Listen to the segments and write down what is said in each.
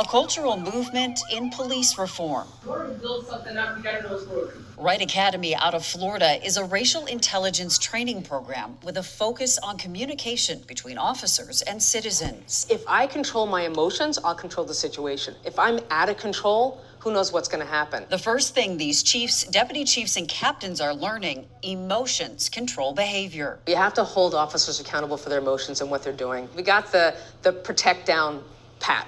A cultural movement in police reform. In order to build something up, you gotta know it's broken. RITE Academy out of Florida is a racial intelligence training program with a focus on communication between officers and citizens. If I control my emotions, I'll control the situation. If I'm out of control, who knows what's going to happen? The first thing these chiefs, deputy chiefs, and captains are learning: emotions control behavior. You have to hold officers accountable for their emotions and what they're doing. We got the protect down pat.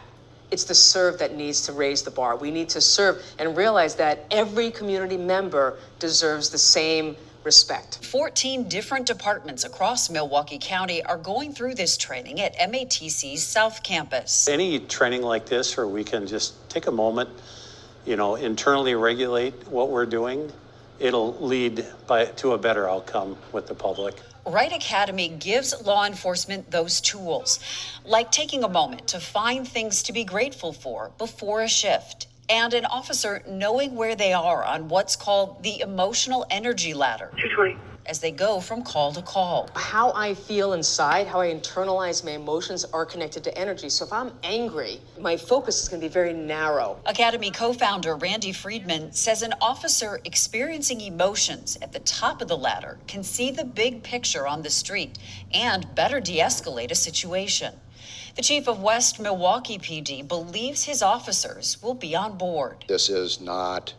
It's the serve that needs to raise the bar. We need to serve and realize that every community member deserves the same respect. 14 different departments across Milwaukee County are going through this training at MATC's South Campus. Any training like this, or we can just take a moment, internally regulate what we're doing, it'll lead to a better outcome with the public. RITE Academy gives law enforcement those tools, like taking a moment to find things to be grateful for before a shift, and an officer knowing where they are on what's called the emotional energy ladder 220. as they go from call to call. How I feel inside, how I internalize my emotions are connected to energy. So if I'm angry, my focus is going to be very narrow. Academy co-founder Randy Friedman says an officer experiencing emotions at the top of the ladder can see the big picture on the street and better de-escalate a situation. The chief of West Milwaukee PD believes his officers will be on board. This is not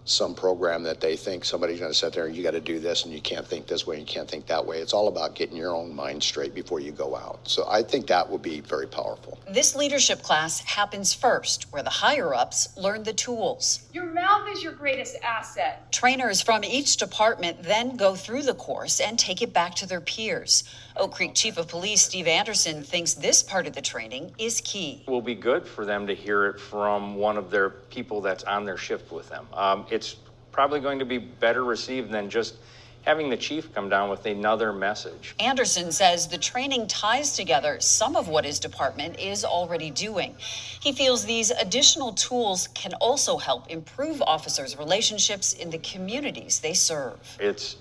some program that they think somebody's going to sit there and you got to do this and you can't think this way and you can't think that way. It's all about getting your own mind straight before you go out. So I think that will be very powerful. This leadership class happens first, where the higher-ups learn the tools. Your mouth is your greatest asset. Trainers from each department then go through the course and take it back to their peers. Oak Creek Chief of Police Steve Anderson thinks this part of the training is key. It will be good for them to hear it from one of their people that's on their shift with them. It's probably going to be better received than just having the chief come down with another message. Anderson says the training ties together some of what his department is already doing. He feels these additional tools can also help improve officers' relationships in the communities they serve. It's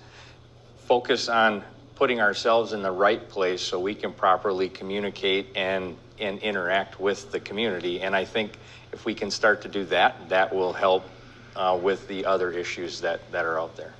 focus on putting ourselves in the right place so we can properly communicate and interact with the community. And I think if we can start to do that, that will help with the other issues that are out there.